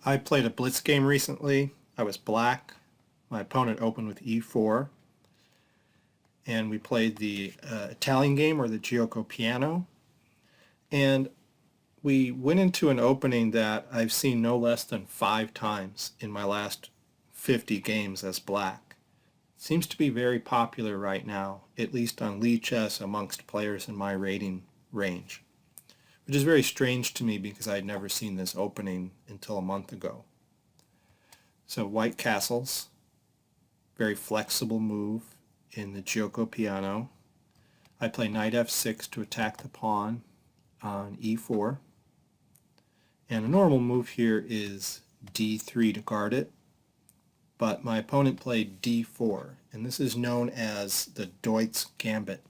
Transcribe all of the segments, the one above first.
I played a blitz game recently. I was black. My opponent opened with e4. And we played the Italian game, or the Gioco Piano. And we went into an opening that I've seen no less than 5 times in my last 50 games as black. It seems to be very popular right now, at least on Lichess amongst players in my rating range, which is very strange to me because I had never seen this opening until a month ago. So white castles, very flexible move in the Gioco Piano. I play knight f6 to attack the pawn on e4. And a normal move here is d3 to guard it, but my opponent played d4, and this is known as the Deutz Gambit.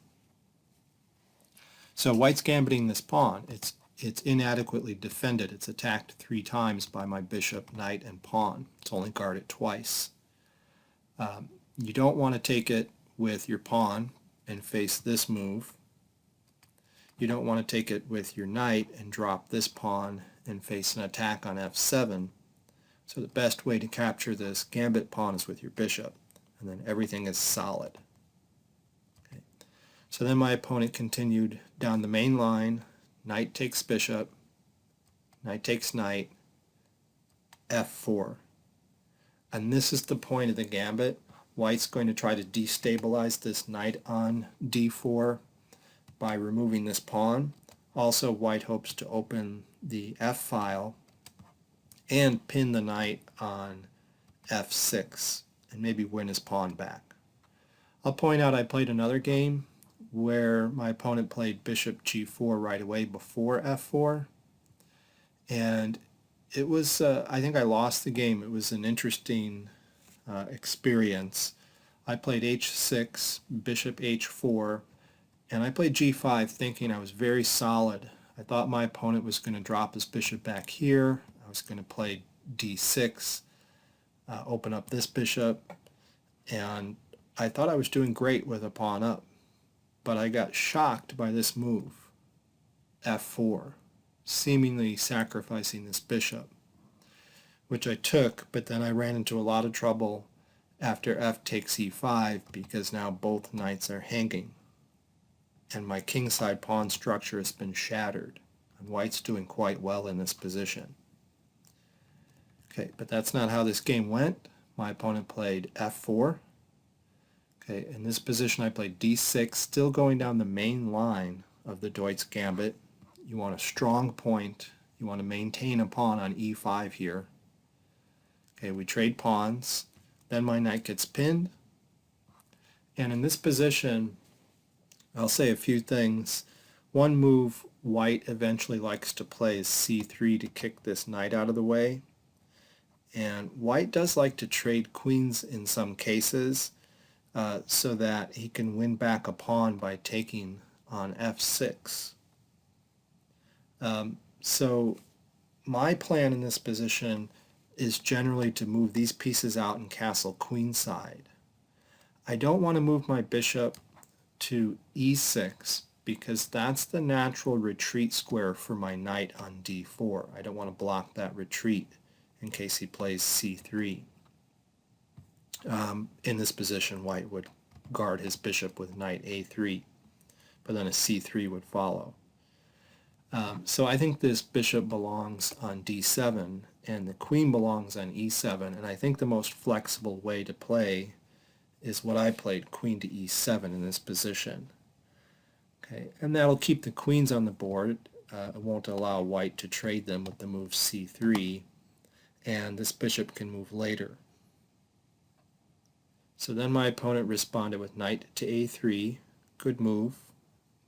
So white's gambiting this pawn. It's inadequately defended. It's attacked 3 times by my bishop, knight, and pawn. It's only guarded twice. You don't want to take it with your pawn and face this move. You don't want to take it with your knight and drop this pawn and face an attack on f7. So the best way to capture this gambit pawn is with your bishop, and then everything is solid. Okay. So then my opponent continued down the main line. Knight takes bishop, knight takes knight, f4. And this is the point of the gambit. White's going to try to destabilize this knight on d4 by removing this pawn. Also, white hopes to open the f-file and pin the knight on f6 and maybe win his pawn back. I'll point out I played another game where my opponent played bishop g4 right away before f4, and it was I think I lost the game. It was an interesting experience. I played h6, bishop h4, and I played g5 thinking I was very solid. I thought my opponent was going to drop his bishop back here. I was going to play d6, open up this bishop, and I thought I was doing great with a pawn up. But I got shocked by this move, f4, seemingly sacrificing this bishop, which I took, but then I ran into a lot of trouble after f takes e5 because now both knights are hanging and my kingside pawn structure has been shattered, and white's doing quite well in this position. Okay, but that's not how this game went. My opponent played f4. Okay, in this position I played d6, still going down the main line of the Deutz Gambit. You want a strong point. You want to maintain a pawn on e5 here. Okay, we trade pawns. Then my knight gets pinned. And in this position, I'll say a few things. One move white eventually likes to play is c3 to kick this knight out of the way. And white does like to trade queens in some cases so that he can win back a pawn by taking on f6. So my plan in this position is generally to move these pieces out and castle queenside. I don't want to move my bishop to e6 because that's the natural retreat square for my knight on d4. I don't want to block that retreat in case he plays c3. In this position, white would guard his bishop with knight a3, but then a c3 would follow. So I think this bishop belongs on d7 and the queen belongs on e7, and I think the most flexible way to play is what I played, queen to e7 in this position. Okay, and that'll keep the queens on the board. It won't allow white to trade them with the move c3, and this bishop can move later. So then my opponent responded with knight to a3, good move,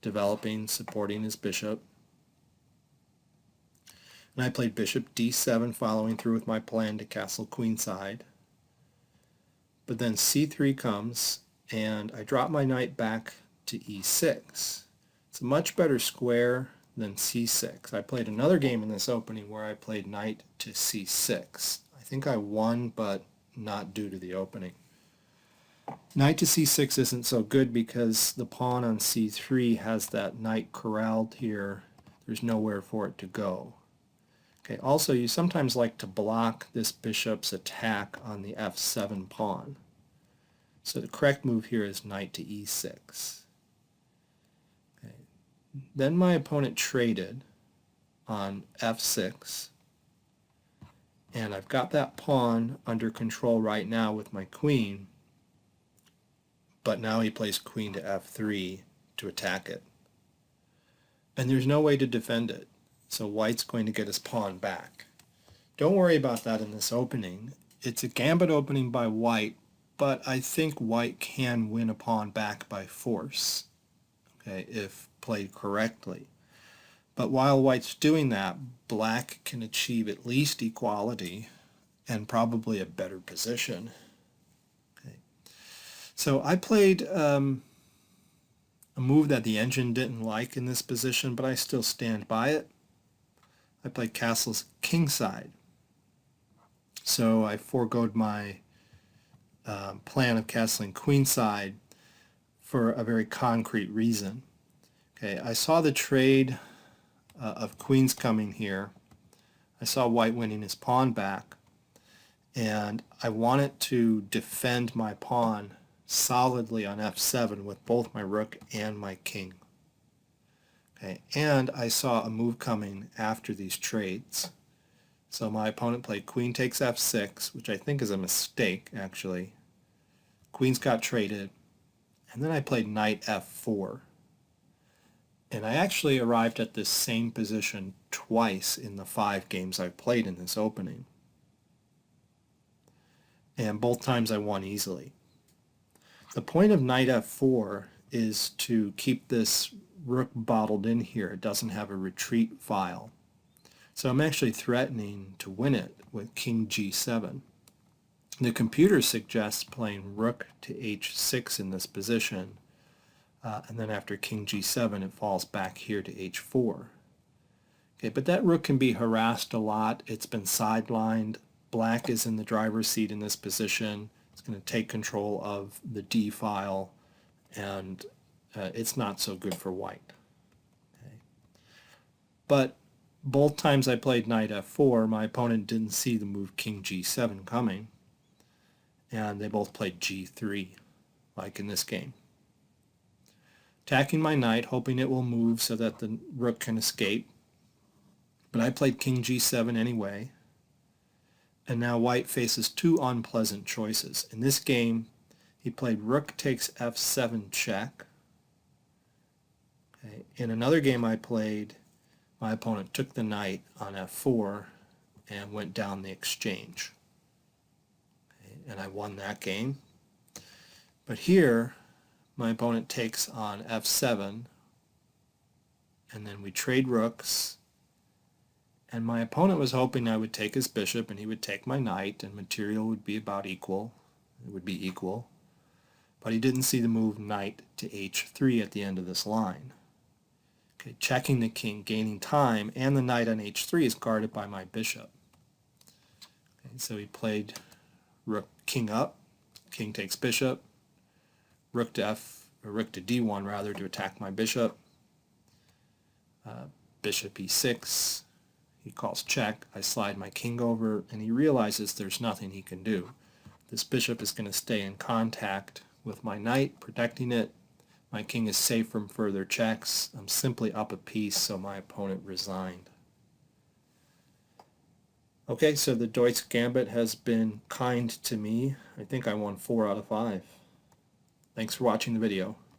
developing, supporting his bishop. And I played bishop d7, following through with my plan to castle queenside. But then c3 comes, and I drop my knight back to e6. It's a much better square than c6. I played another game in this opening where I played knight to c6. I think I won, but not due to the opening. Knight to c6 isn't so good because the pawn on c3 has that knight corralled here. There's nowhere for it to go. Okay, also you sometimes like to block this bishop's attack on the f7 pawn. So the correct move here is knight to e6. Okay. Then my opponent traded on f6, and I've got that pawn under control right now with my queen, but now he plays queen to f3 to attack it. And there's no way to defend it, so white's going to get his pawn back. Don't worry about that in this opening. It's a gambit opening by white, but I think white can win a pawn back by force, okay, if played correctly. But while white's doing that, black can achieve at least equality and probably a better position. Okay. So I played a move that the engine didn't like in this position, but I still stand by it. I played castles kingside. So I foregoed my plan of castling queenside for a very concrete reason. Okay, I saw the trade of queens coming here. I saw white winning his pawn back, and I wanted to defend my pawn solidly on f7 with both my rook and my king. Okay, and I saw a move coming after these trades. So my opponent played queen takes f6, which I think is a mistake actually. Queens got traded, and then I played knight f4. And I actually arrived at this same position twice in the 5 games I've played in this opening. And both times I won easily. The point of knight f4 is to keep this rook bottled in here. It doesn't have a retreat file. So I'm actually threatening to win it with king g7. The computer suggests playing rook to h6 in this position. And then after king g7, it falls back here to h4. Okay, but that rook can be harassed a lot. It's been sidelined. Black is in the driver's seat in this position. It's going to take control of the d file, and it's not so good for white. Okay. But both times I played knight f4, my opponent didn't see the move king g7 coming, and they both played g3, like in this game. Attacking my knight, hoping it will move so that the rook can escape. But I played king g7 anyway. And now white faces 2 unpleasant choices. In this game, he played rook takes f7 check. Okay. In another game I played, my opponent took the knight on f4 and went down the exchange. Okay. And I won that game. But here, my opponent takes on f7, and then we trade rooks, and my opponent was hoping I would take his bishop and he would take my knight and material would be about equal. It would be equal. But he didn't see the move knight to h3 at the end of this line. Okay, checking the king, gaining time, and the knight on h3 is guarded by my bishop. Okay, so he played rook king up, king takes bishop, rook to d1 rather, to attack my bishop. Bishop e6. He calls check. I slide my king over, and he realizes there's nothing he can do. This bishop is going to stay in contact with my knight, protecting it. My king is safe from further checks. I'm simply up a piece, so my opponent resigned. Okay, so the Deutz Gambit has been kind to me. I think I won 4 out of 5. Thanks for watching the video.